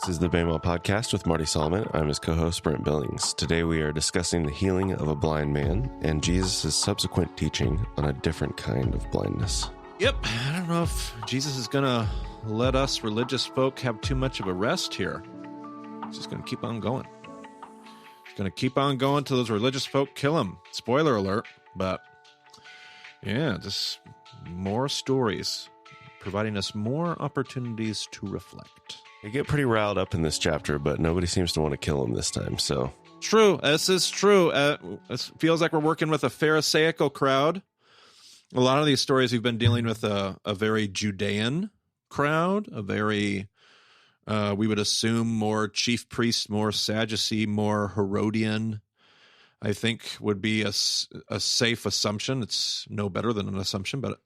This is the Bama Podcast with Marty Solomon. I'm his co-host, Brent Billings. Today we are discussing the healing of a blind man and Jesus' subsequent teaching on a different kind of blindness. Yep, I don't know if Jesus is going to let us religious folk have too much of a rest here. He's just going to keep on going. He's going to keep on going till those religious folk kill him. Spoiler alert, but yeah, just more stories, providing us more opportunities to reflect. They get pretty riled up in this chapter, but nobody seems to want to kill him this time, so. True, this is true. It feels like we're working with a Pharisaical crowd. A lot of these stories we've been dealing with a very Judean crowd, a very, we would assume, more chief priest, more Sadducee, more Herodian, I think would be a safe assumption. It's no better than an assumption, but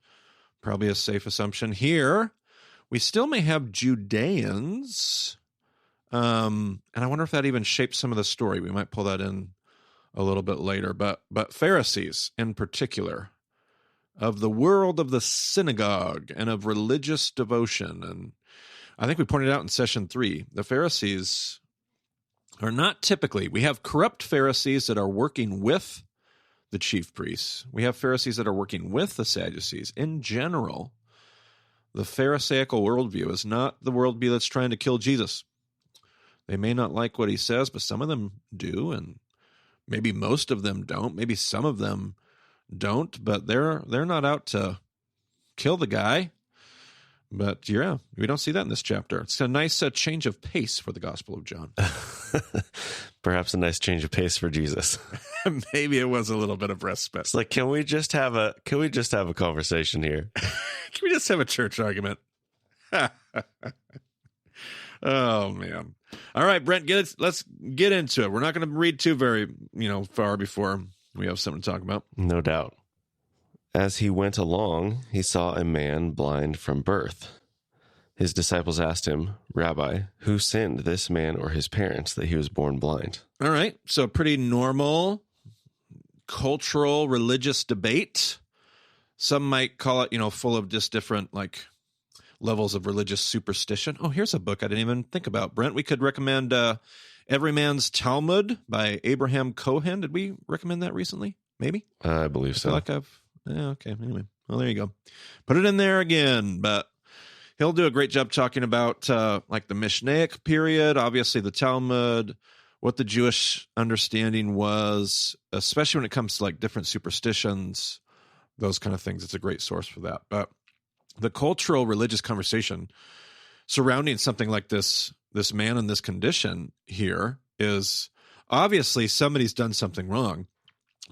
probably a safe assumption. Here, we still may have Judeans, and I wonder if that even shapes some of the story. We might pull that in a little bit later, but Pharisees in particular, of the world of the synagogue and of religious devotion. And I think we pointed out in session 3, the Pharisees are not typically, we have corrupt Pharisees that are working with the chief priests. We have Pharisees that are working with the Sadducees. In general, the Pharisaical worldview is not the worldview that's trying to kill Jesus. They may not like what he says, but some of them do, and maybe most of them don't. Maybe some of them don't, but they're not out to kill the guy. But yeah, we don't see that in this chapter. It's a nice change of pace for the Gospel of John. Perhaps a nice change of pace for Jesus. Maybe it was a little bit of respite. It's like, can we just have a conversation here? Can we just have a church argument? Oh man! All right, Brent, let's get into it. We're not going to read too very far before we have something to talk about. No doubt. As he went along, he saw a man blind from birth. His disciples asked him, "Rabbi, who sinned, this man or his parents, that he was born blind?" All right, so pretty normal cultural, religious debate. Some might call it, full of just different, levels of religious superstition. Oh, here's a book I didn't even think about, Brent. We could recommend Every Man's Talmud by Abraham Cohen. Did we recommend that recently? Maybe? I believe so. I feel like okay, anyway. Well, there you go. Put it in there again, but he'll do a great job talking about the Mishnaic period, obviously the Talmud, what the Jewish understanding was, especially when it comes to different superstitions, those kind of things. It's a great source for that. But the cultural religious conversation surrounding something like this man in this condition here is obviously somebody's done something wrong.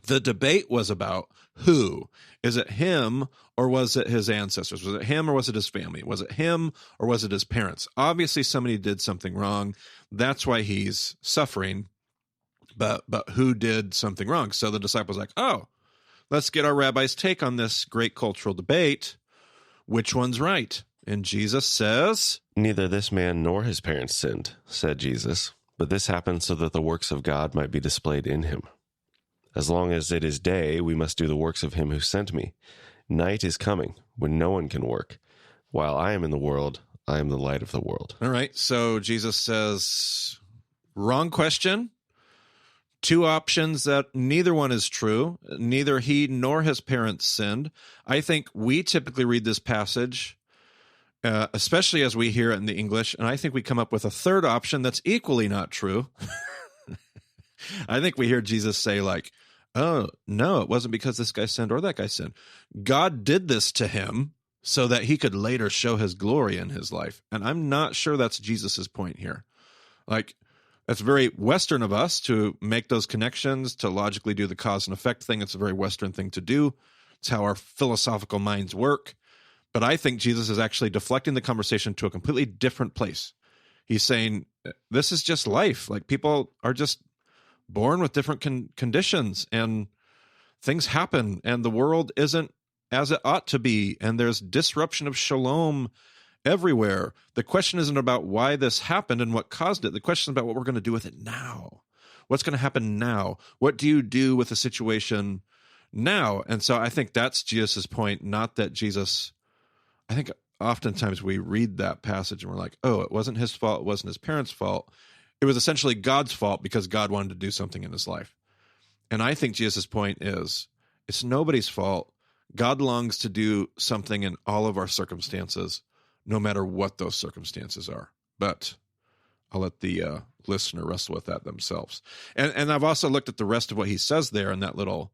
The debate was about who. Is it him or was it his ancestors? Was it him or was it his family? Was it him or was it his parents? Obviously somebody did something wrong. That's why he's suffering. But who did something wrong? So the disciples are like, oh, let's get our rabbi's take on this great cultural debate. Which one's right? And Jesus says, "Neither this man nor his parents sinned," said Jesus, "but this happened so that the works of God might be displayed in him. As long as it is day, we must do the works of him who sent me. Night is coming when no one can work. While I am in the world, I am the light of the world." All right, so Jesus says, wrong question. 2 options that neither one is true. Neither he nor his parents sinned. I think we typically read this passage, especially as we hear it in the English, and I think we come up with a third option that's equally not true. I think we hear Jesus say oh, no, it wasn't because this guy sinned or that guy sinned. God did this to him so that he could later show his glory in his life. And I'm not sure that's Jesus's point here. It's very Western of us to make those connections, to logically do the cause and effect thing. It's a very Western thing to do. It's how our philosophical minds work. But I think Jesus is actually deflecting the conversation to a completely different place. He's saying, this is just life. People are just born with different conditions, and things happen, and the world isn't as it ought to be, and there's disruption of shalom everywhere. The question isn't about why this happened and what caused it. The question is about what we're going to do with it now. What's going to happen now? What do you do with the situation now? And so I think that's Jesus' point, not that Jesus, I think oftentimes we read that passage and we're like, oh, it wasn't his fault. It wasn't his parents' fault. It was essentially God's fault because God wanted to do something in his life. And I think Jesus' point is it's nobody's fault. God longs to do something in all of our circumstances, no matter what those circumstances are. But I'll let the listener wrestle with that themselves. And I've also looked at the rest of what he says there in that little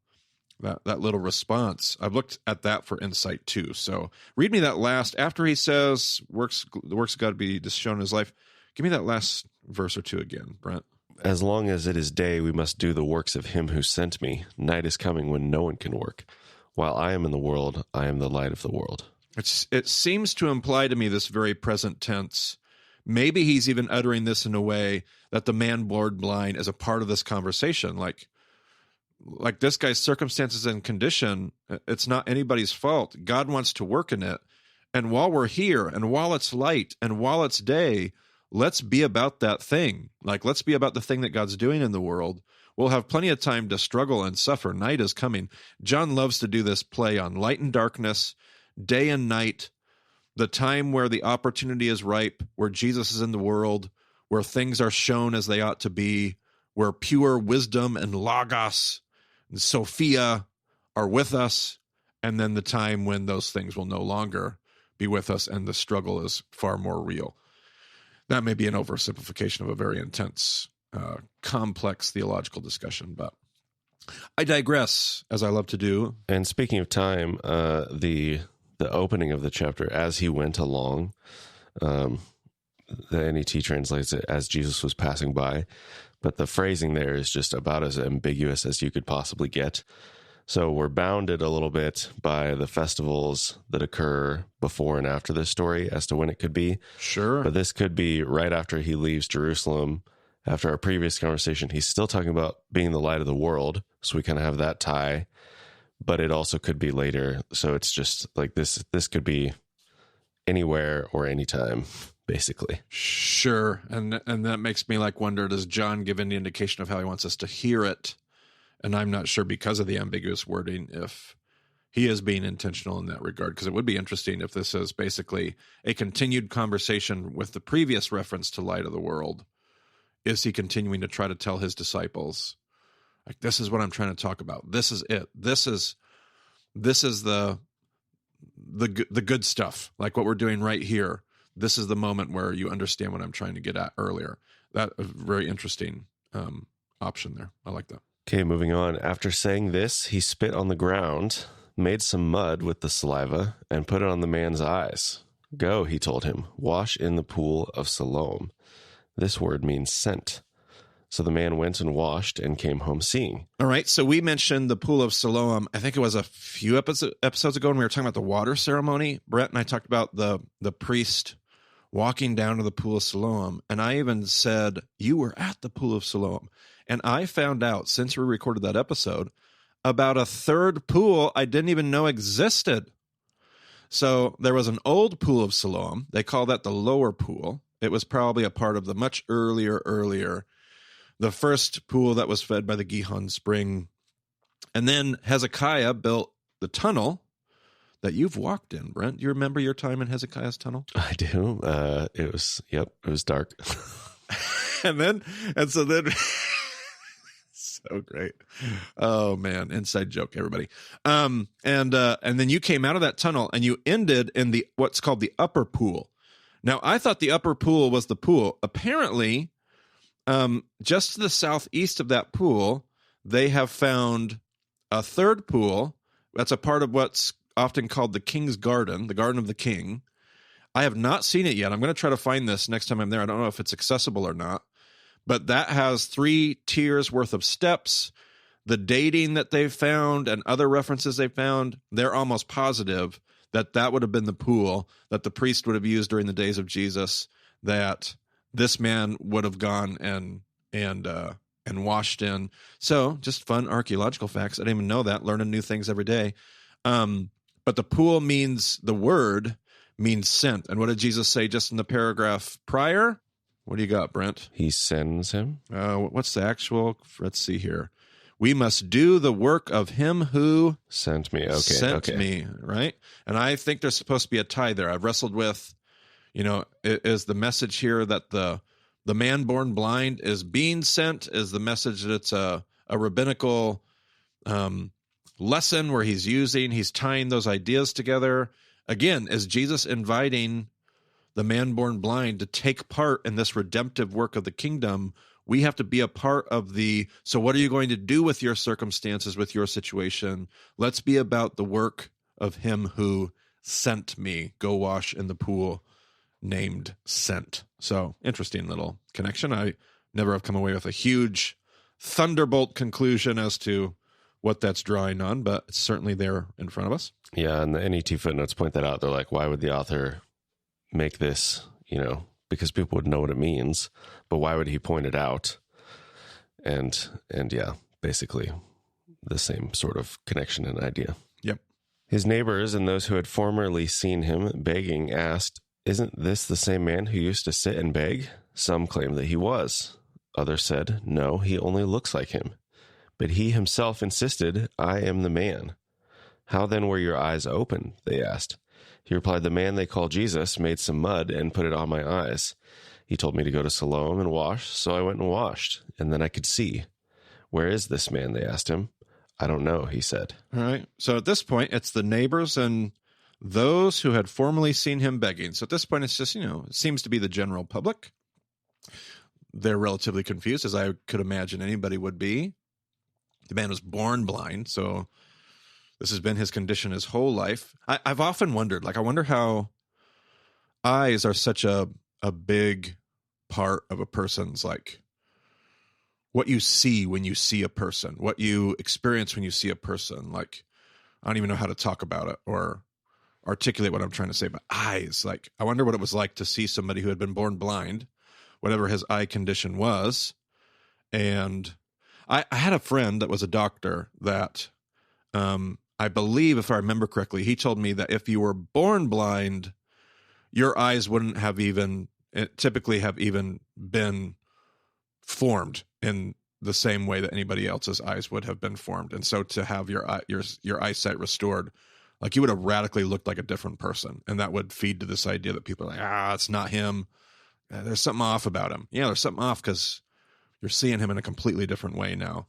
response. I've looked at that for insight too. So read me that last, after he says the works of God be shown in his life. Give me that last verse or two again, Brent. As long as it is day, we must do the works of him who sent me. Night is coming when no one can work. While I am in the world, I am the light of the world. It seems to imply to me this very present tense. Maybe he's even uttering this in a way that the man born blind is a part of this conversation. Like this guy's circumstances and condition, it's not anybody's fault. God wants to work in it. And while we're here, and while it's light, and while it's day, let's be about that thing. Like, let's be about the thing that God's doing in the world. We'll have plenty of time to struggle and suffer. Night is coming. John loves to do this play on light and darkness, day and night, the time where the opportunity is ripe, where Jesus is in the world, where things are shown as they ought to be, where pure wisdom and logos and Sophia are with us, and then the time when those things will no longer be with us and the struggle is far more real. That may be an oversimplification of a very intense, complex theological discussion, but I digress, as I love to do. And speaking of time, the opening of the chapter, as he went along, the NET translates it as Jesus was passing by, but the phrasing there is just about as ambiguous as you could possibly get. So we're bounded a little bit by the festivals that occur before and after this story as to when it could be. Sure. But this could be right after he leaves Jerusalem. After our previous conversation, he's still talking about being the light of the world. So we kind of have that tie, but it also could be later. So it's just like this could be anywhere or anytime, basically. Sure. And that makes me wonder, does John give any indication of how he wants us to hear it? And I'm not sure, because of the ambiguous wording, if he is being intentional in that regard, because it would be interesting if this is basically a continued conversation with the previous reference to light of the world. Is he continuing to try to tell his disciples, like, this is what I'm trying to talk about. This is it. This is the good stuff, like what we're doing right here. This is the moment where you understand what I'm trying to get at earlier. That a very interesting option there. I like that. Okay, moving on. After saying this, he spit on the ground, made some mud with the saliva, and put it on the man's eyes. Go, he told him, wash in the pool of Siloam. This word means sent. So the man went and washed and came home seeing. All right, so we mentioned the pool of Siloam. I think it was a few episodes ago when we were talking about the water ceremony. Brent and I talked about the priest walking down to the pool of Siloam, and I even said, you were at the pool of Siloam. And I found out, since we recorded that episode, about a third pool I didn't even know existed. So there was an old pool of Siloam. They call that the lower pool. It was probably a part of the much earlier, the first pool that was fed by the Gihon spring. And then Hezekiah built the tunnel that you've walked in, Brent. Do you remember your time in Hezekiah's tunnel? I do. It was dark. and so then so great. Oh man, inside joke, everybody. And then you came out of that tunnel and you ended in the what's called the upper pool. Now, I thought the upper pool was the pool. Apparently, just to the southeast of that pool, they have found a third pool. That's a part of what's often called the King's Garden, the Garden of the King. I have not seen it yet. I'm going to try to find this next time I'm there. I don't know if it's accessible or not. But that has 3 tiers worth of steps. The dating that they've found and other references they found, they're almost positive that would have been the pool that the priest would have used during the days of Jesus, that this man would have gone and washed in. So just fun archaeological facts. I didn't even know that. Learning new things every day. But the pool the word means sent. And what did Jesus say just in the paragraph prior? What do you got, Brent? He sends him. What's the actual? Let's see here. we must do the work of him who Sent me. Okay. sent Okay. me, right? And I think there's supposed to be a tie there. I've wrestled with, is the message here that the man born blind is being sent? Is the message that it's a rabbinical lesson where he's tying those ideas together? Again, is Jesus inviting the man born blind to take part in this redemptive work of the kingdom? We have to be a part of so what are you going to do with your circumstances, with your situation? Let's be about the work of him who sent me. Go wash in the pool named Sent. So interesting little connection. I never have come away with a huge thunderbolt conclusion as to what that's drawing on, but it's certainly there in front of us. Yeah, and the NET footnotes point that out. They're like, why would the author make this, because people would know what it means, but why would he point it out? And yeah, basically the same sort of connection and idea. Yep. His neighbors and those who had formerly seen him begging asked, "Isn't this the same man who used to sit and beg?" Some claimed that he was. Others said, "No, he only looks like him." But he himself insisted, "I am the man." "How then were your eyes open?" they asked. He replied, "The man they call Jesus made some mud and put it on my eyes. He told me to go to Siloam and wash, so I went and washed, and then I could see." "Where is this man?" they asked him. "I don't know," he said. All right. So at this point, it's the neighbors and those who had formerly seen him begging. So at this point, it's just, it seems to be the general public. They're relatively confused, as I could imagine anybody would be. The man was born blind, so this has been his condition his whole life. I've often wondered, I wonder how eyes are such a big part of a person's, what you see when you see a person, what you experience when you see a person. I don't even know how to talk about it or articulate what I'm trying to say, but eyes, I wonder what it was like to see somebody who had been born blind, whatever his eye condition was. And I had a friend that was a doctor that, I believe, if I remember correctly, he told me that if you were born blind, your eyes wouldn't have typically have even been formed in the same way that anybody else's eyes would have been formed. And so to have your eyesight restored, you would have radically looked like a different person. And that would feed to this idea that people are like, it's not him. There's something off about him. Yeah, there's something off because you're seeing him in a completely different way now.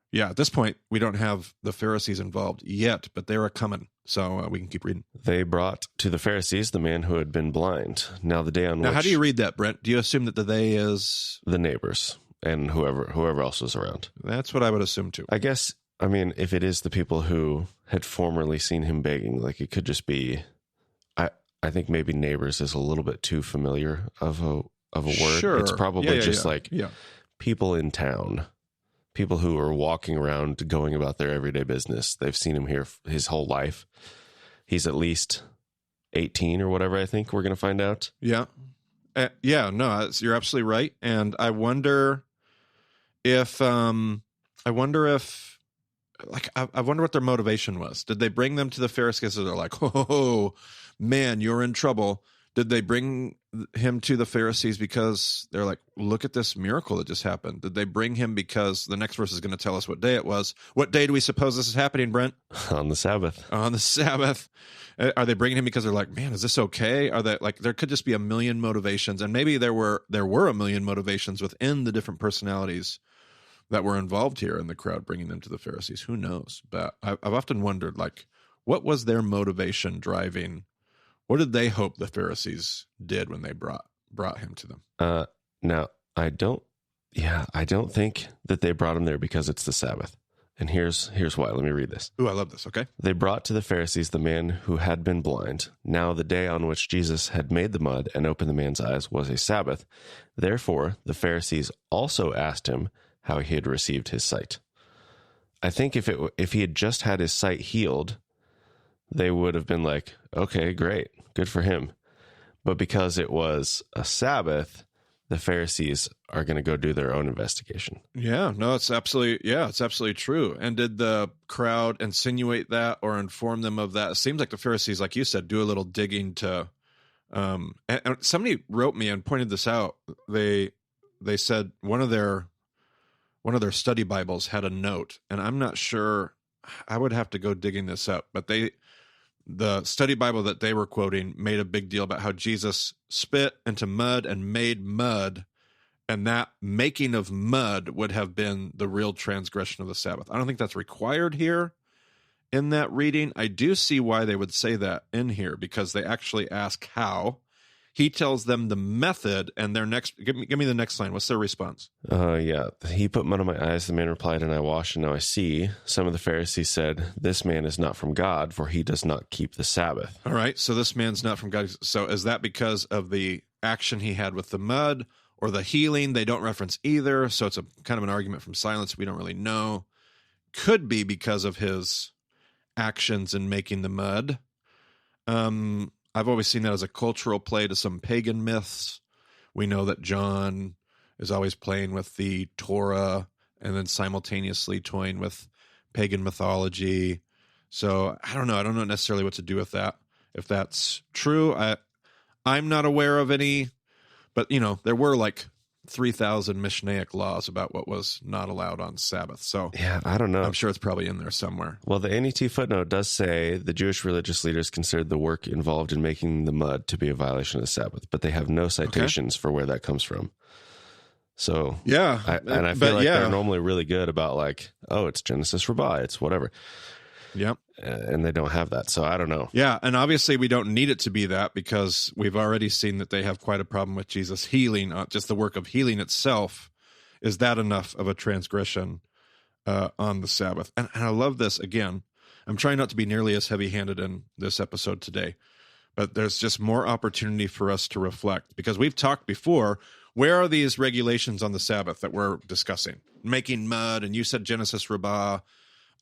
Yeah, at this point, we don't have the Pharisees involved yet, but they are coming. So we can keep reading. They brought to the Pharisees the man who had been blind. Now the day on which... Now, how do you read that, Brent? Do you assume that the they is... the neighbors and whoever else was around? That's what I would assume, too. I guess, if it is the people who had formerly seen him begging, it could just be... I think maybe neighbors is a little bit too familiar of a word. Sure. It's probably Yeah. people in town. People who are walking around, going about their everyday business. They've seen him here his whole life. He's at least 18 or whatever, I think we're going to find out. Yeah. No, you're absolutely right. And I wonder if I wonder what their motivation was. Did they bring them to the Pharisees? They're like, oh, man, you're in trouble. Did they bring him to the Pharisees because they're like, look at this miracle that just happened? Did they bring him because the next verse is going to tell us what day it was? What day do we suppose this is happening, Brent? On the Sabbath. On the Sabbath. Are they bringing him because they're like, man, is this okay? Are they there could just be a million motivations, and maybe there were a million motivations within the different personalities that were involved here in the crowd, bringing them to the Pharisees. Who knows? But I've often wondered, what was their motivation driving? What did they hope the Pharisees did when they brought him to them? Now, I don't think that they brought him there because it's the Sabbath. And here's why. Let me read this. Ooh, I love this. Okay. They brought to the Pharisees the man who had been blind. Now the day on which Jesus had made the mud and opened the man's eyes was a Sabbath. Therefore, the Pharisees also asked him how he had received his sight. I think if he had just had his sight healed, they would have been like, okay, great, good for him. But because it was a Sabbath, the Pharisees are going to go do their own investigation. Yeah, no, it's absolutely true. And did the crowd insinuate that or inform them of that? It seems like the Pharisees, like you said, do a little digging to, and somebody wrote me and pointed this out. They they said one of their study Bibles had a note, and I'm not sure. I would have to go digging this up, but the study Bible that they were quoting made a big deal about how Jesus spit into mud and made mud, and that making of mud would have been the real transgression of the Sabbath. I don't think that's required here in that reading. I do see why they would say that in here, because they actually ask how. He tells them the method, and their next, give me the next line. What's their response? Yeah. He put mud on my eyes. The man replied, and I washed, and now I see. Some of the Pharisees said, this man is not from God, for he does not keep the Sabbath. All right. So this man's not from God. So is that because of the action he had with the mud or the healing? They don't reference either. So it's a kind of an argument from silence. We don't really know. Could be because of his actions in making the mud. I've always seen that as a cultural play to some pagan myths. We know that John is always playing with the Torah and then simultaneously toying with pagan mythology. So I don't know. I don't know necessarily what to do with that. If that's true, I'm not aware of any, but there were like 3,000 Mishnaic laws about what was not allowed on Sabbath. So yeah, I don't know. I'm sure it's probably in there somewhere. Well, the NET footnote does say the Jewish religious leaders considered the work involved in making the mud to be a violation of the Sabbath, but they have no citations for where that comes from. So yeah, I feel like they're normally really good about like, oh, it's Genesis Rabbah, it's whatever. Yep. And they don't have that. So I don't know. Yeah. And obviously we don't need it to be that, because we've already seen that they have quite a problem with Jesus healing. Just the work of healing itself. Is that enough of a transgression on the Sabbath? And I love this. Again, I'm trying not to be nearly as heavy-handed in this episode today, but there's just more opportunity for us to reflect, because we've talked before. Where are these regulations on the Sabbath that we're discussing? Making mud, and you said Genesis Rabbah.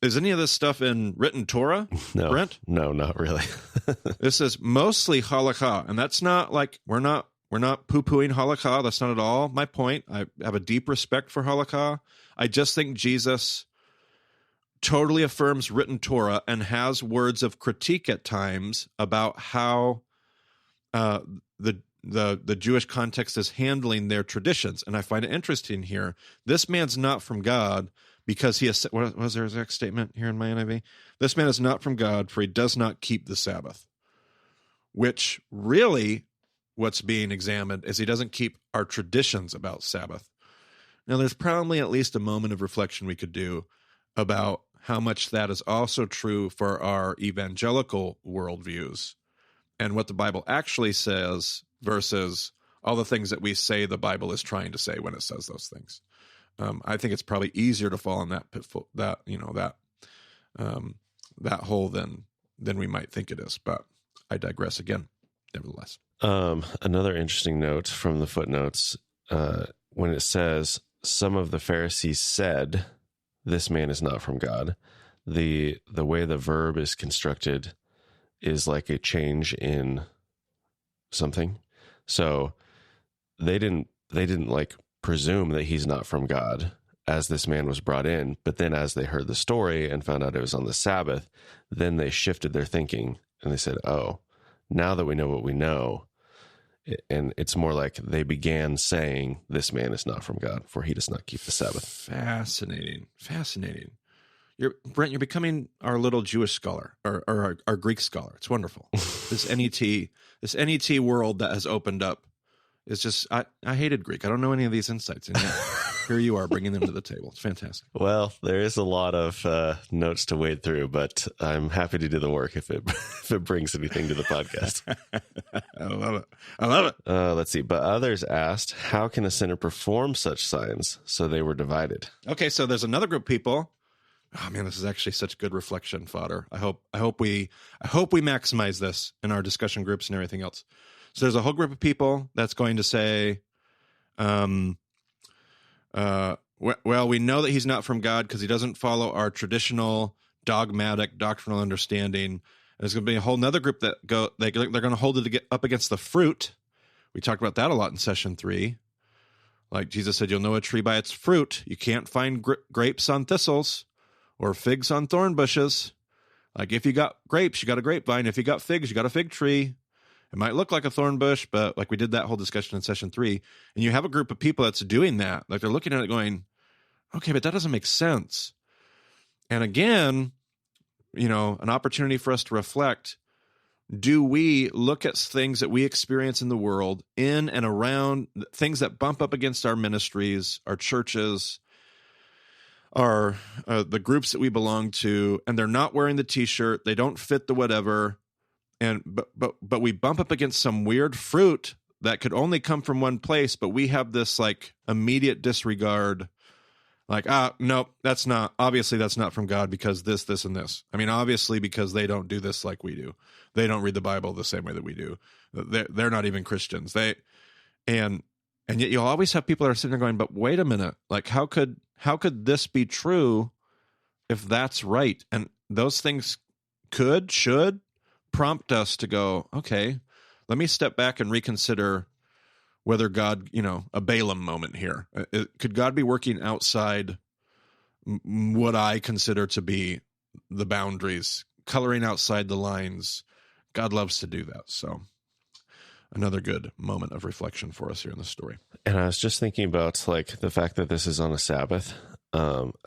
Is any of this stuff in written Torah, No, Brent? No, not really. This is mostly halakha, and that's not like we're not poo-pooing halakha. That's not at all my point. I have a deep respect for halakha. I just think Jesus totally affirms written Torah and has words of critique at times about how the Jewish context is handling their traditions, and I find it interesting here. This man's not from God. Because he has, what was their exact statement here in my NIV? This man is not from God, for he does not keep the Sabbath. Which really, what's being examined is he doesn't keep our traditions about Sabbath. Now, there's probably at least a moment of reflection we could do about how much that is also true for our evangelical worldviews and what the Bible actually says versus all the things that we say the Bible is trying to say when it says those things. I think it's probably easier to fall in that pitfall, that hole than we might think it is. But I digress again, nevertheless. Another interesting note from the footnotes, when it says some of the Pharisees said, "This man is not from God," the way the verb is constructed is like a change in something. So they didn't like presume that he's not from God as this man was brought in, but then as they heard the story and found out it was on the Sabbath, then they shifted their thinking and they said, oh, now that we know what we know, and it's more like they began saying, this man is not from God, for he does not keep the Sabbath. Fascinating. Brent, you're becoming our little Jewish scholar, or our Greek scholar. It's wonderful. This NET world that has opened up. It's just, I hated Greek. I don't know any of these insights. And yet, here you are bringing them to the table. It's fantastic. Well, there is a lot of notes to wade through, but I'm happy to do the work if it brings anything to the podcast. I love it. Let's see. But others asked, how can a sinner perform such signs? So they were divided. Okay, so there's another group of people. Oh man, this is actually such good reflection fodder. I hope we maximize this in our discussion groups and everything else. So there's a whole group of people that's going to say, well, we know that he's not from God because he doesn't follow our traditional dogmatic doctrinal understanding. And there's going to be a whole nother group that they're going to hold it up against the fruit. We talked about that a lot in session 3. Like Jesus said, you'll know a tree by its fruit. You can't find grapes on thistles or figs on thorn bushes. Like if you got grapes, you got a grapevine. If you got figs, you got a fig tree. It might look like a thorn bush, but like we did that whole discussion in session 3, and you have a group of people that's doing that. Like they're looking at it going, okay, but that doesn't make sense. And again, an opportunity for us to reflect. Do we look at things that we experience in the world, in and around, things that bump up against our ministries, our churches, our the groups that we belong to, and they're not wearing the T-shirt, they don't fit the whatever, but we bump up against some weird fruit that could only come from one place, but we have this like immediate disregard. Like, nope, that's not from God because this, and this. I mean, obviously because they don't do this like we do. They don't read the Bible the same way that we do. They're not even Christians. And yet you'll always have people that are sitting there going, but wait a minute, like how could this be true if that's right? And those things should prompt us to go, okay, let me step back and reconsider whether God, a Balaam moment here. Could God be working outside what I consider to be the boundaries, coloring outside the lines? God loves to do that. So another good moment of reflection for us here in the story. And I was just thinking about like the fact that this is on a Sabbath.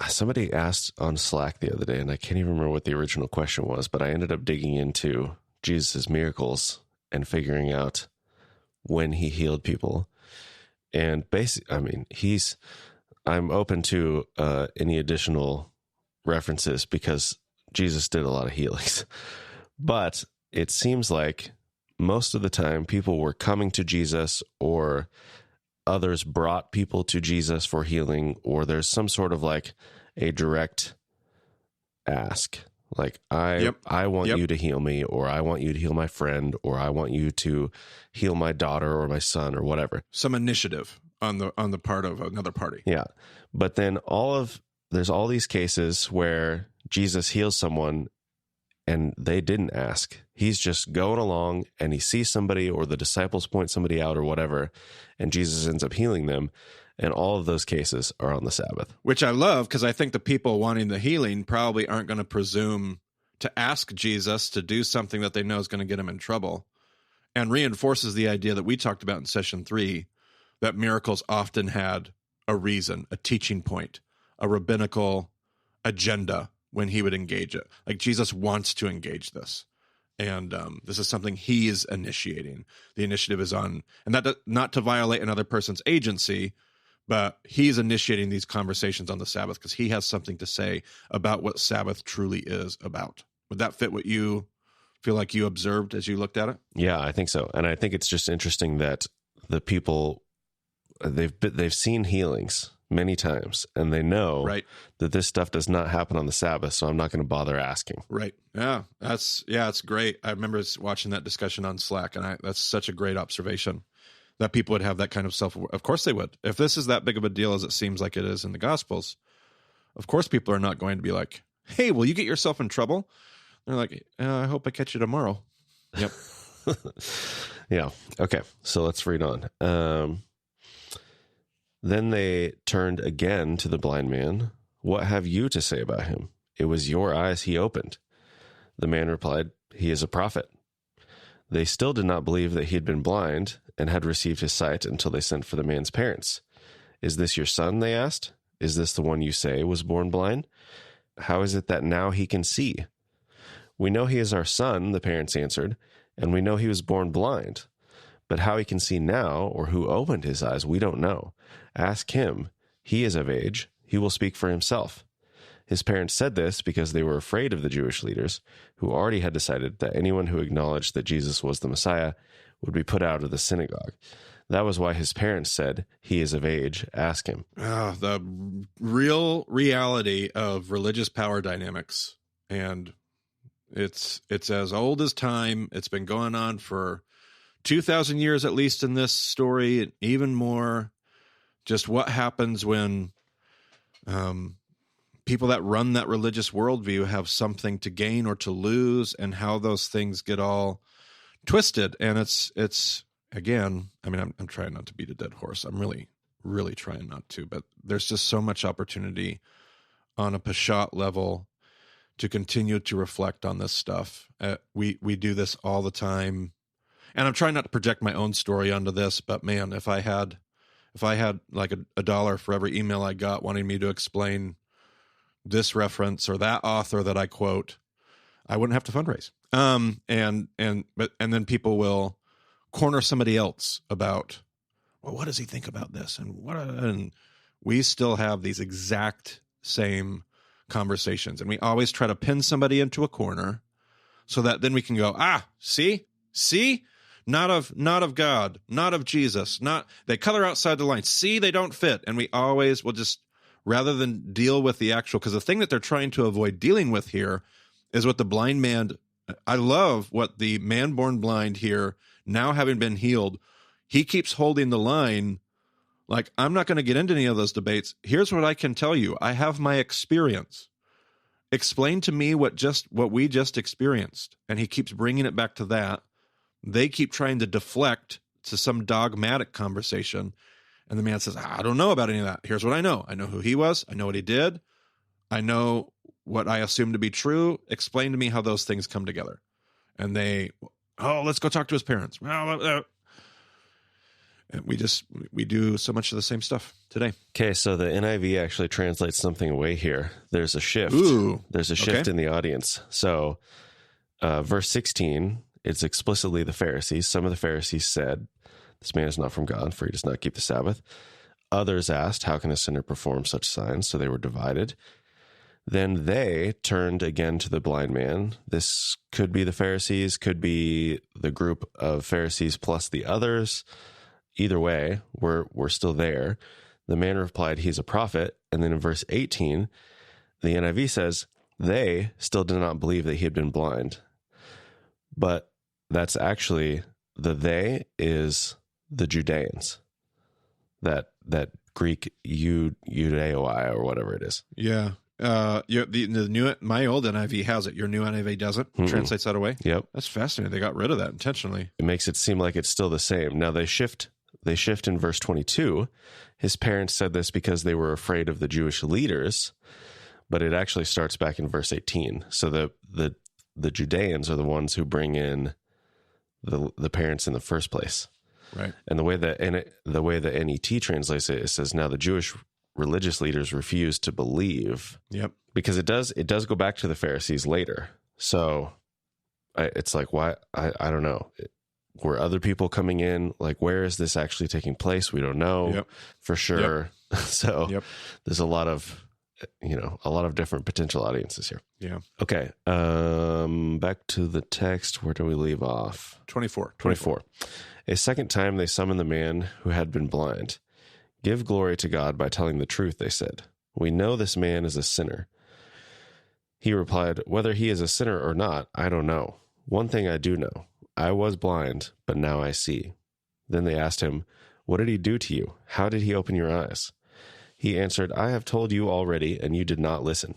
Somebody asked on Slack the other day, and I can't even remember what the original question was, but I ended up digging into Jesus' miracles and figuring out when he healed people. And basically, I mean, I'm open to any additional references because Jesus did a lot of healings. But it seems like most of the time people were coming to Jesus, or others brought people to Jesus for healing, or there's some sort of like a direct ask. Like, I want you to heal me, or I want you to heal my friend, or I want you to heal my daughter or my son or whatever. Some initiative on the part of another party. Yeah. But then there's all these cases where Jesus heals someone and they didn't ask. He's just going along and he sees somebody, or the disciples point somebody out or whatever, and Jesus ends up healing them. And all of those cases are on the Sabbath. Which I love, because I think the people wanting the healing probably aren't going to presume to ask Jesus to do something that they know is going to get him in trouble, and reinforces the idea that we talked about in session 3, that miracles often had a reason, a teaching point, a rabbinical agenda when he would engage it. Like Jesus wants to engage this. And this is something he is initiating. The initiative is on, and that not to violate another person's agency, but he's initiating these conversations on the Sabbath because he has something to say about what Sabbath truly is about. Would that fit what you feel like you observed as you looked at it? Yeah, I think so. And I think it's just interesting that the people, they've seen healings many times, and they know that this stuff does not happen on the Sabbath, so I'm not going to bother asking. Right. Yeah, it's great. I remember watching that discussion on Slack, and that's such a great observation. That people would have that kind of of course they would. If this is that big of a deal as it seems like it is in the Gospels, of course people are not going to be like, hey, will you get yourself in trouble? They're like, I hope I catch you tomorrow. Yep. Yeah. Okay. So let's read on. Then they turned again to the blind man. What have you to say about him? It was your eyes he opened. The man replied, he is a prophet. They still did not believe that he had been blind and had received his sight until they sent for the man's parents. Is this your son? They asked. Is this the one you say was born blind? How is it that now he can see? We know he is our son, the parents answered, and we know he was born blind. But how he can see now, or who opened his eyes, we don't know. Ask him. He is of age. He will speak for himself. His parents said this because they were afraid of the Jewish leaders, who already had decided that anyone who acknowledged that Jesus was the Messiah would be put out of the synagogue. That was why his parents said, he is of age, ask him. The real reality of religious power dynamics. And it's as old as time. It's been going on for 2,000 years, at least in this story, and even more. Just what happens when people that run that religious worldview have something to gain or to lose, and how those things get all twisted. And it's again, I mean, I'm trying not to beat a dead horse. I'm really, really trying not to, but there's just so much opportunity on a Peshat level to continue to reflect on this stuff. We do this all the time. And I'm trying not to project my own story onto this, but man, if I had like a dollar for every email I got wanting me to explain this reference or that author that I quote, I wouldn't have to fundraise. And then people will corner somebody else about, well, what does he think about this? And we still have these exact same conversations, and we always try to pin somebody into a corner so that then we can go, see, not of God, not of Jesus, they color outside the line. See, they don't fit. And we always will just, rather than deal with the actual, because the thing that they're trying to avoid dealing with here is what the blind man, I love what the man born blind here, now having been healed, he keeps holding the line. Like, I'm not going to get into any of those debates. Here's what I can tell you. I have my experience. Explain to me what we just experienced. And he keeps bringing it back to that. They keep trying to deflect to some dogmatic conversation. And the man says, I don't know about any of that. Here's what I know. I know who he was. I know what he did. I know what I assume to be true. Explain to me how those things come together. And let's go talk to his parents. Well, and we do so much of the same stuff today. Okay, so the NIV actually translates something away here. There's a shift. Ooh, there's a shift in the audience. So verse 16, it's explicitly the Pharisees. Some of the Pharisees said, this man is not from God, for he does not keep the Sabbath. Others asked, how can a sinner perform such signs? So they were divided. Then they turned again to the blind man. This could be the Pharisees, could be the group of Pharisees plus the others. Either way, we're still there. The man replied, he's a prophet. And then in verse 18, the NIV says, they still did not believe that he had been blind. But that's actually, they is the Judeans. That Greek Judeoi or whatever it is. Yeah. The new, my old NIV has it. Your new NIV doesn't. Mm-mm. Translates that away. Yep. That's fascinating. They got rid of that intentionally. It makes it seem like it's still the same. Now they shift in verse 22. His parents said this because they were afraid of the Jewish leaders, but it actually starts back in verse 18. So the Judeans are the ones who bring in the parents in the first place. Right. And the way the NET translates it says, now the Jewish religious leaders refused to believe. Yep. Because it does go back to the Pharisees later. So it's like, why? I don't know. Were other people coming in? Like, where is this actually taking place? We don't know for sure. Yep. So there's a lot of different potential audiences here. Yeah. Okay. Back to the text. Where do we leave off? 24. A second time they summoned the man who had been blind. Give glory to God by telling the truth, they said. We know this man is a sinner. He replied, whether he is a sinner or not, I don't know. One thing I do know. I was blind, but now I see. Then they asked him, what did he do to you? How did he open your eyes? He answered, I have told you already, and you did not listen.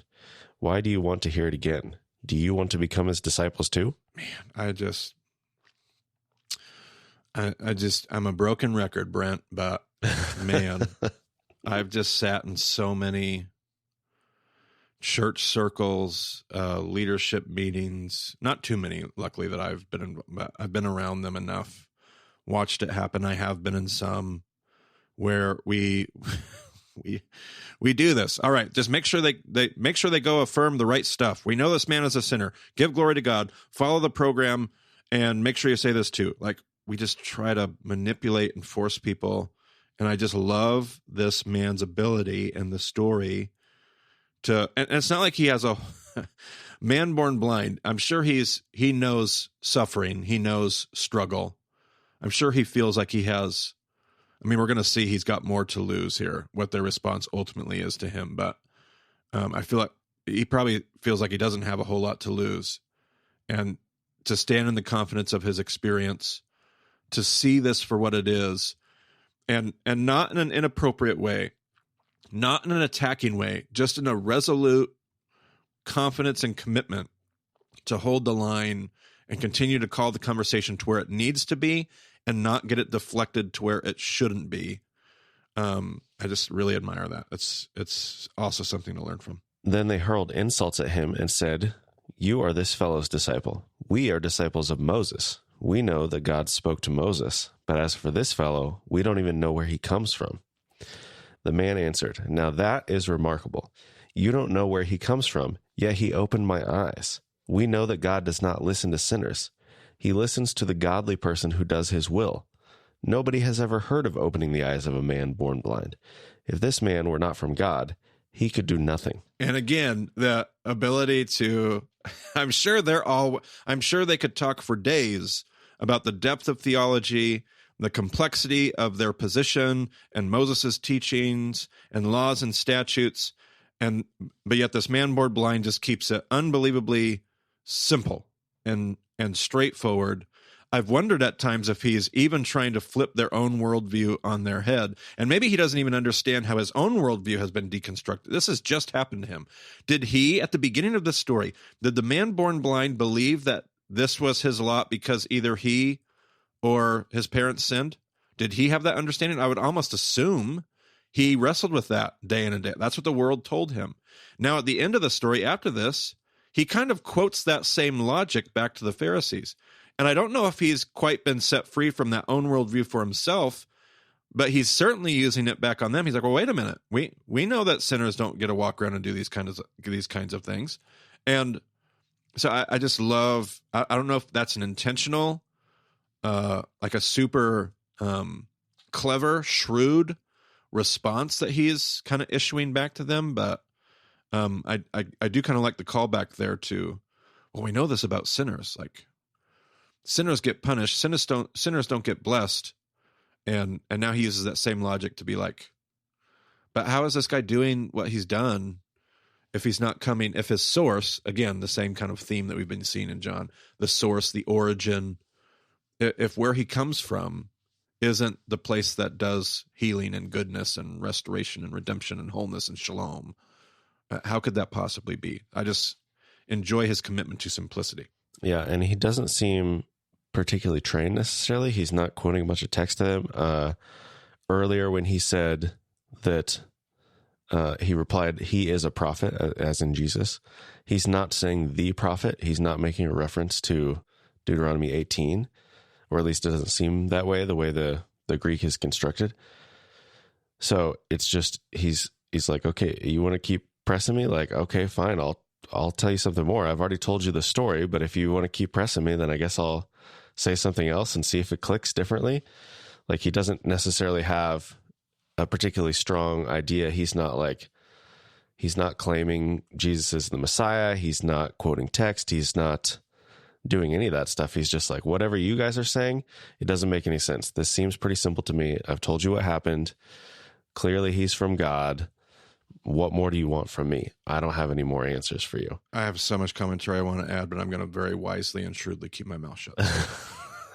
Why do you want to hear it again? Do you want to become his disciples too? Man, I'm a broken record, Brent, but man, I've just sat in so many church circles, leadership meetings, not too many, luckily, that I've been around them enough, watched it happen. I have been in some where we do this. All right, just make sure they go affirm the right stuff. We know this man is a sinner. Give glory to God. Follow the program, and make sure you say this too. Like, we just try to manipulate and force people. And I just love this man's ability and the story and it's not like he has a man born blind. I'm sure he knows suffering. He knows struggle. I'm sure he feels like he has, we're going to see he's got more to lose here, what their response ultimately is to him. But I feel like he probably feels like he doesn't have a whole lot to lose. And to stand in the confidence of his experience, to see this for what it is, and not in an inappropriate way, not in an attacking way, just in a resolute confidence and commitment to hold the line and continue to call the conversation to where it needs to be and not get it deflected to where it shouldn't be. I just really admire that. It's also something to learn from. Then they hurled insults at him and said, you are this fellow's disciple. We are disciples of Moses. we know that God spoke to Moses, but as for this fellow, we don't even know where he comes from." The man answered, "Now that is remarkable. You don't know where he comes from, yet he opened my eyes. We know that God does not listen to sinners. He listens to the godly person who does his will. Nobody has ever heard of opening the eyes of a man born blind. If this man were not from God, he could do nothing." And again, the ability to, I'm sure they could talk for days about the depth of theology, the complexity of their position and Moses' teachings and laws and statutes. But yet this man born blind just keeps it unbelievably simple and straightforward. I've wondered at times if he's even trying to flip their own worldview on their head. And maybe he doesn't even understand how his own worldview has been deconstructed. This has just happened to him. Did he, at the beginning of the story, did the man born blind believe that this was his lot because either he or his parents sinned? Did he have that understanding? I would almost assume he wrestled with that day in and day. That's what the world told him. Now, at the end of the story, after this, he kind of quotes that same logic back to the Pharisees. And I don't know if he's quite been set free from that own worldview for himself, but he's certainly using it back on them. He's like, well, wait a minute. We know that sinners don't get to walk around and do these kinds of things. And so I just love, I don't know if that's an intentional, like a super clever, shrewd response that he's kind of issuing back to them. But I do kind of like the callback there to, well, we know this about sinners. Like, sinners get punished. Sinners don't get blessed. And now he uses that same logic to be like, but how is this guy doing what he's done if he's not coming, if his source, again, the same kind of theme that we've been seeing in John, the source, the origin, if where he comes from isn't the place that does healing and goodness and restoration and redemption and wholeness and shalom, how could that possibly be? I just enjoy his commitment to simplicity. Yeah, and he doesn't seem particularly trained necessarily. He's not quoting a bunch of text to them. Earlier when he said that he replied, he is a prophet, as in Jesus. He's not saying the prophet. He's not making a reference to Deuteronomy 18, or at least it doesn't seem that way, the way the Greek is constructed. So it's just, he's like, okay, you want to keep pressing me? Like, okay, fine. I'll tell you something more. I've already told you the story, but if you want to keep pressing me, then I guess I'll say something else and see if it clicks differently. Like, he doesn't necessarily have a particularly strong idea. He's not claiming Jesus is the Messiah. He's not quoting text. He's not doing any of that stuff. He's just like, whatever you guys are saying, it doesn't make any sense. This seems pretty simple to me. I've told you what happened. Clearly he's from God. What more do you want from me? I don't have any more answers for you. I have so much commentary I want to add, but I'm going to very wisely and shrewdly keep my mouth shut.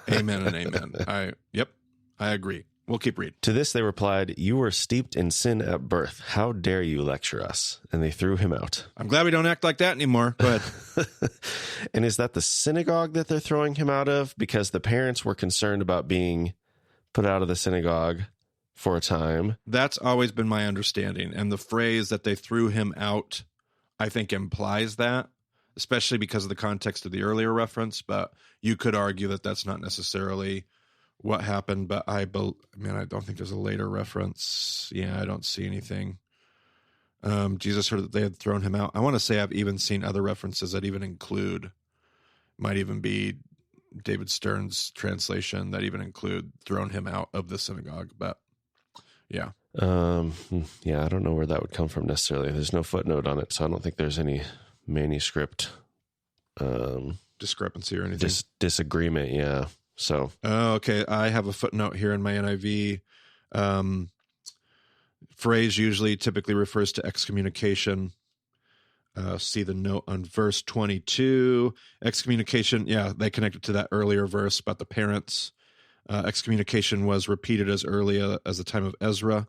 Amen and amen. I agree. We'll keep reading. To this they replied, "You were steeped in sin at birth. How dare you lecture us?" And they threw him out. I'm glad we don't act like that anymore. Go ahead. And is that the synagogue that they're throwing him out of? Because the parents were concerned about being put out of the synagogue for a time. That's always been my understanding. And the phrase that they threw him out, I think, implies that, especially because of the context of the earlier reference. But you could argue that that's not necessarily what happened. But I don't think there's a later reference. Yeah, I don't see anything. Jesus heard that they had thrown him out. I want to say I've even seen other references that even include, might even be David Stern's translation, that even include thrown him out of the synagogue. But yeah. Yeah, I don't know where that would come from necessarily. There's no footnote on it, so I don't think there's any manuscript discrepancy or anything. Disagreement, yeah. So. Oh, okay. I have a footnote here in my NIV. Phrase typically refers to excommunication. See the note on verse 22. Excommunication, yeah, they connected to that earlier verse about the parents. Excommunication was repeated as early as the time of Ezra,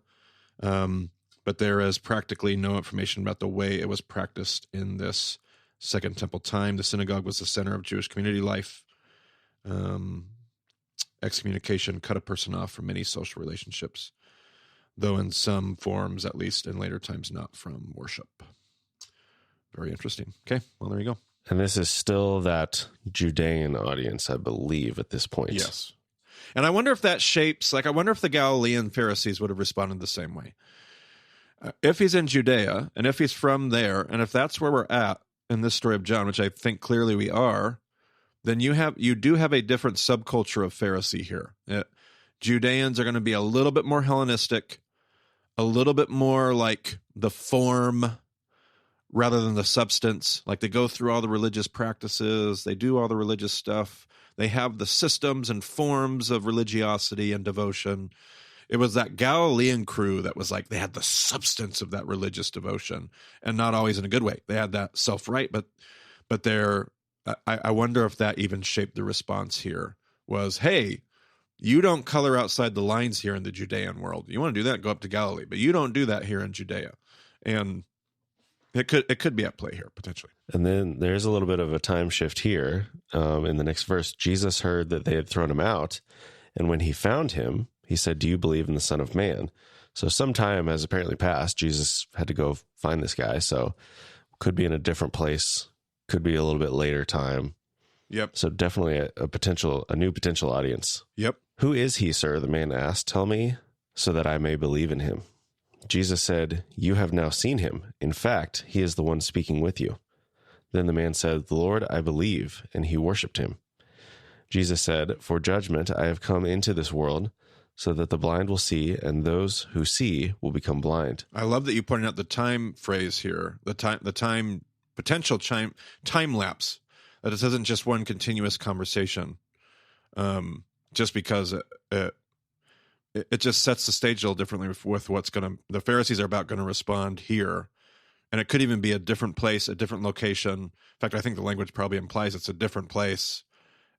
but there is practically no information about the way it was practiced in this Second Temple time. The synagogue was the center of Jewish community life. Excommunication cut a person off from many social relationships, though in some forms, at least in later times, not from worship. Very interesting. Okay, well, there you go. And this is still that Judean audience, I believe, at this point. Yes. And I wonder if that shapes, I wonder if the Galilean Pharisees would have responded the same way. If he's in Judea, and if he's from there, and if that's where we're at in this story of John, which I think clearly we are, then you do have a different subculture of Pharisee here. Judeans are going to be a little bit more Hellenistic, a little bit more like the form rather than the substance. Like they go through all the religious practices, they do all the religious stuff, they have the systems and forms of religiosity and devotion. It was that Galilean crew that was like, they had the substance of that religious devotion, and not always in a good way. They had that self-right, but I wonder if that even shaped the response here was, hey, you don't color outside the lines here in the Judean world. You want to do that, go up to Galilee, but you don't do that here in Judea. And it could be at play here, potentially. And then there's a little bit of a time shift here. In the next verse, Jesus heard that they had thrown him out, and when he found him, he said, "Do you believe in the Son of Man?" So some time has apparently passed. Jesus had to go find this guy, so could be in a different place, could be a little bit later time. Yep. So definitely a new potential audience. Yep. "Who is he, sir?" the man asked. "Tell me so that I may believe in him." Jesus said, "You have now seen him. In fact, he is the one speaking with you." Then the man said, "Lord, I believe," and he worshipped him. Jesus said, "For judgment I have come into this world, so that the blind will see, and those who see will become blind." I love that you pointed out the time phrase here, the time potential time lapse, that it isn't just one continuous conversation. Just because it just sets the stage a little differently with what's the Pharisees are about going to respond here. And it could even be a different place, a different location. In fact, I think the language probably implies it's a different place.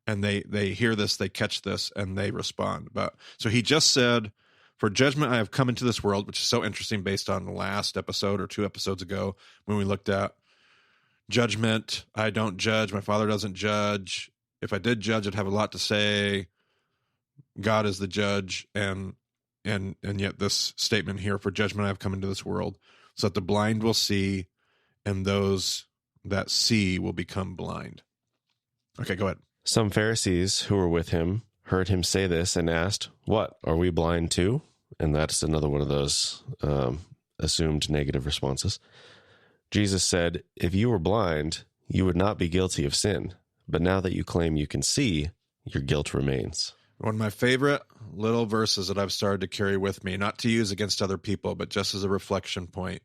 And they hear this, they catch this, and they respond. But so he just said, "For judgment I have come into this world," which is so interesting based on the last episode or 2 episodes ago when we looked at judgment. I don't judge. My Father doesn't judge. If I did judge, I'd have a lot to say. God is the judge, and yet this statement here, "For judgment I have come into this world, so that the blind will see, and those that see will become blind." Okay, go ahead. Some Pharisees who were with him heard him say this and asked, "What, are we blind too?" And that's another one of those assumed negative responses. Jesus said, "If you were blind, you would not be guilty of sin. But now that you claim you can see, your guilt remains." One of my favorite little verses that I've started to carry with me, not to use against other people, but just as a reflection point.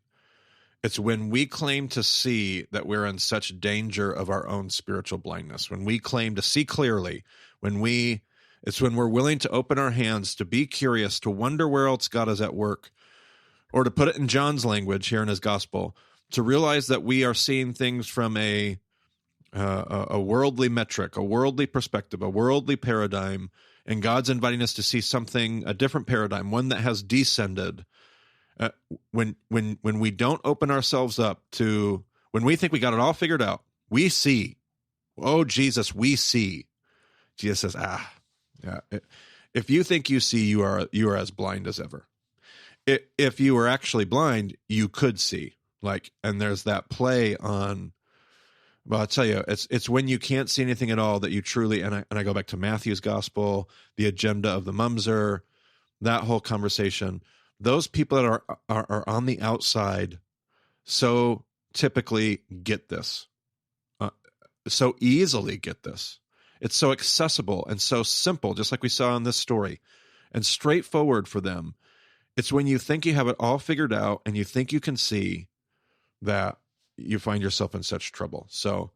It's when we claim to see that we're in such danger of our own spiritual blindness. When we claim to see clearly, it's when we're willing to open our hands, to be curious, to wonder where else God is at work, or to put it in John's language here in his gospel, to realize that we are seeing things from a worldly metric, a worldly perspective, a worldly paradigm, and God's inviting us to see a different paradigm, one that has descended. When we don't open ourselves up to, when we think we got it all figured out, we see, "Oh, Jesus, we see." Jesus says, yeah. If you think you see, you are as blind as ever. If you were actually blind, you could see. And there's that play on. Well, I'll tell you, it's when you can't see anything at all that you truly, and I go back to Matthew's gospel, the agenda of the Mumser, that whole conversation. Those people that are on the outside so typically get this, so easily get this. It's so accessible and so simple, just like we saw in this story, and straightforward for them. It's when you think you have it all figured out and you think you can see that you find yourself in such trouble. So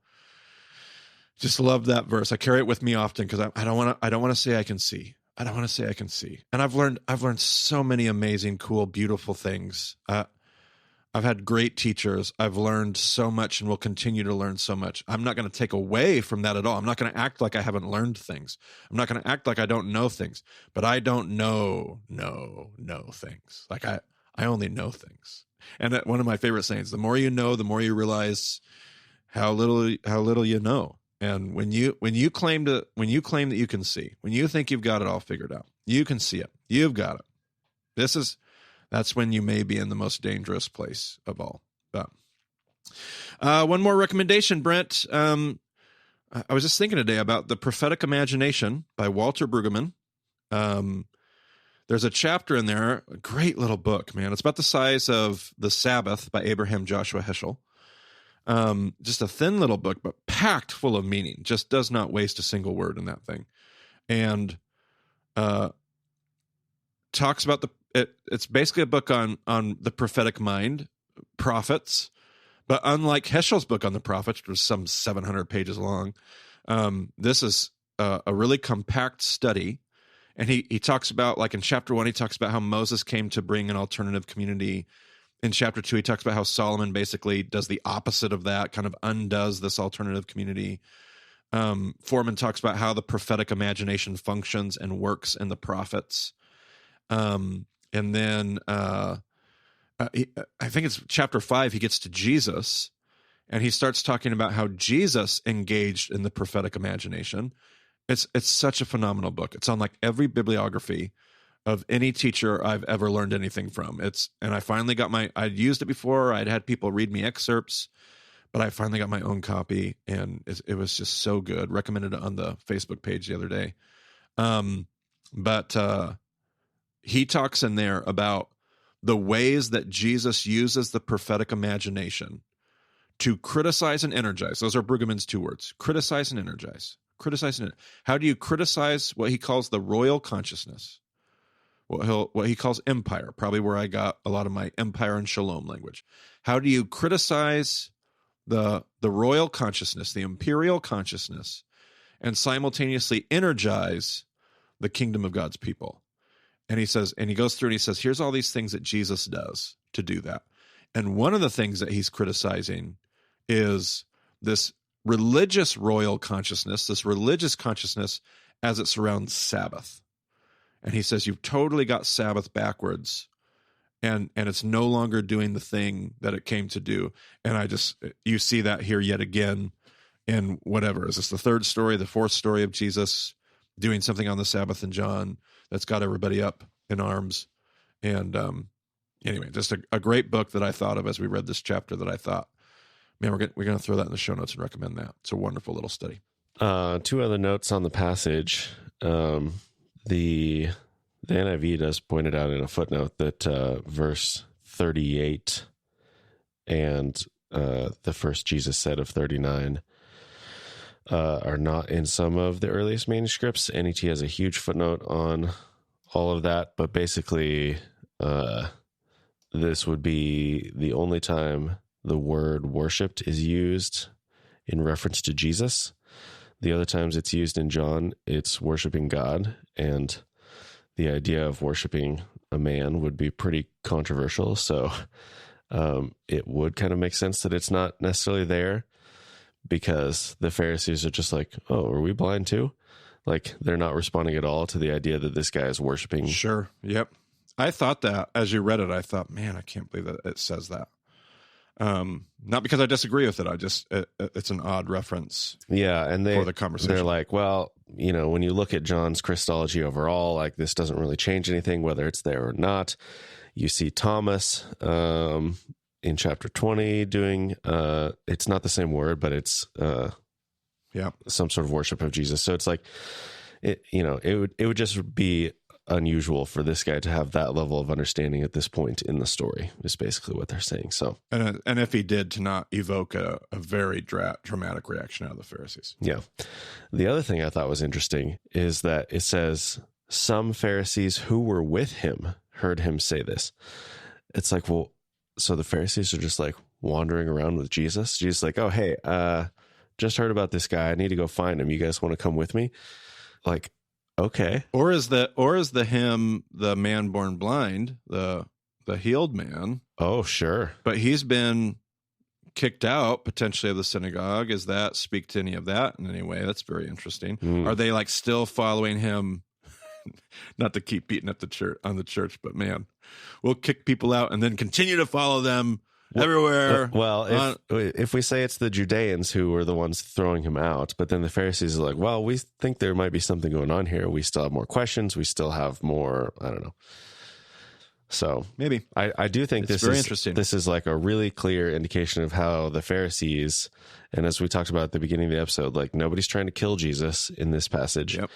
just love that verse. I carry it with me often because I don't want to say I can see. I don't want to say I can see. And I've learned so many amazing, cool, beautiful things. I've had great teachers. I've learned so much and will continue to learn so much. I'm not going to take away from that at all. I'm not going to act like I haven't learned things. I'm not going to act like I don't know things. But I don't know things. I only know things. And one of my favorite sayings: the more you know, the more you realize how little you know. And when you claim that you can see, when you think you've got it all figured out, you can see it. You've got it. That's when you may be in the most dangerous place of all. But One more recommendation, Brent. I was just thinking today about The Prophetic Imagination by Walter Brueggemann. There's a chapter in there, a great little book, man. It's about the size of The Sabbath by Abraham Joshua Heschel. Just a thin little book, but packed full of meaning. Just does not waste a single word in that thing. And talks about it's basically a book on the prophetic mind, prophets. But unlike Heschel's book on the prophets, which was some 700 pages long, this is a really compact study. And he talks about, like in chapter 1, he talks about how Moses came to bring an alternative community. In chapter 2, he talks about how Solomon basically does the opposite of that, kind of undoes this alternative community. Foreman talks about how the prophetic imagination functions and works in the prophets. And then I think it's chapter 5, he gets to Jesus, and he starts talking about how Jesus engaged in the prophetic imagination. It's such a phenomenal book. It's on like every bibliography of any teacher I've ever learned anything from. And I finally got I'd used it before. I'd had people read me excerpts, but I finally got my own copy, and it was just so good. Recommended it on the Facebook page the other day. But he talks in there about the ways that Jesus uses the prophetic imagination to criticize and energize. Those are Brueggemann's 2 words: criticize and energize. Criticize and how do you criticize what he calls the royal consciousness? What he calls empire, probably where I got a lot of my empire and shalom language. How do you criticize the royal consciousness, the imperial consciousness, and simultaneously energize the kingdom of God's people? And he says, and he goes through and he says, here's all these things that Jesus does to do that. And one of the things that he's criticizing is this religious royal consciousness, this religious consciousness as it surrounds Sabbath. And he says, you've totally got Sabbath backwards, and it's no longer doing the thing that it came to do. And you see that here yet again in whatever. Is this the 3rd story, the 4th story of Jesus doing something on the Sabbath in John that's got everybody up in arms? And anyway, just a great book that I thought of as we read this chapter that I thought, man, we're going to throw that in the show notes and recommend that. It's a wonderful little study. 2 other notes on the passage. The NIV does point it out in a footnote that verse 38 and the first Jesus said of 39 are not in some of the earliest manuscripts. NET has a huge footnote on all of that, but basically this would be the only time the word worshipped is used in reference to Jesus. The other times it's used in John, it's worshiping God, and the idea of worshiping a man would be pretty controversial. So it would kind of make sense that it's not necessarily there, because the Pharisees are just like, oh, are we blind too? Like, they're not responding at all to the idea that this guy is worshiping. Sure. Yep. I thought that as you read it, I thought, man, I can't believe that it says that. Not because I disagree with it. It's an odd reference. Yeah. And for the conversation. They're like, well, when you look at John's Christology overall, like, this doesn't really change anything, whether it's there or not. You see Thomas, in chapter 20 doing, it's not the same word, but it's, some sort of worship of Jesus. So it's like, it would just be unusual for this guy to have that level of understanding at this point in the story, is basically what they're saying. So, and if he did, to not evoke a very dramatic reaction out of the Pharisees. Yeah. The other thing I thought was interesting is that it says some Pharisees who were with him heard him say this. It's like, well, so the Pharisees are just like wandering around with Jesus. Jesus like, oh, hey, just heard about this guy. I need to go find him. You guys want to come with me? Like, okay. Or is the him, the man born blind, the healed man? Oh, sure. But he's been kicked out potentially of the synagogue. Does that speak to any of that in any way? That's very interesting. Are they like still following him? Not to keep beating up the church, but man, we'll kick people out and then continue to follow them everywhere. Well, if we say it's the Judeans who were the ones throwing him out, but then the Pharisees are like, well, we think there might be something going on here. We still have more questions. We still have more, I don't know. So maybe I do think it's very interesting. This is like a really clear indication of how the Pharisees, and as we talked about at the beginning of the episode, like nobody's trying to kill Jesus in this passage. Yep.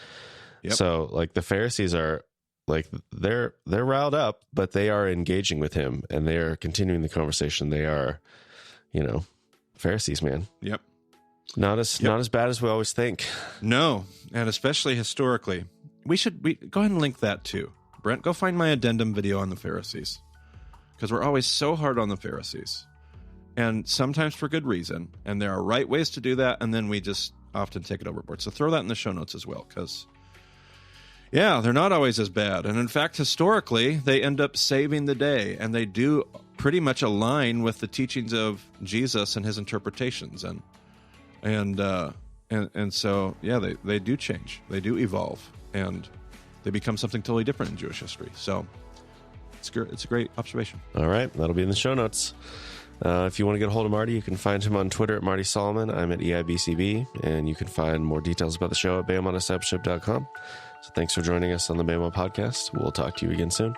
So like the Pharisees are like they're riled up, but they are engaging with him and they are continuing the conversation. They are, Pharisees, man. Yep. Not as bad as we always think. No, and especially historically. We go ahead and link that too. Brent, go find my addendum video on the Pharisees, because we're always so hard on the Pharisees, and sometimes for good reason, and there are right ways to do that, and then we just often take it overboard. So throw that in the show notes as well, because, yeah, they're not always as bad. And in fact, historically, they end up saving the day, and they do pretty much align with the teachings of Jesus and his interpretations. And so, yeah, they do change. They do evolve, and they become something totally different in Jewish history. So it's a great observation. All right. That'll be in the show notes. If you want to get a hold of Marty, you can find him on Twitter at Marty Solomon. I'm at EIBCB, and you can find more details about the show at BamaDiscipleship.com. So thanks for joining us on the Bama Podcast. We'll talk to you again soon.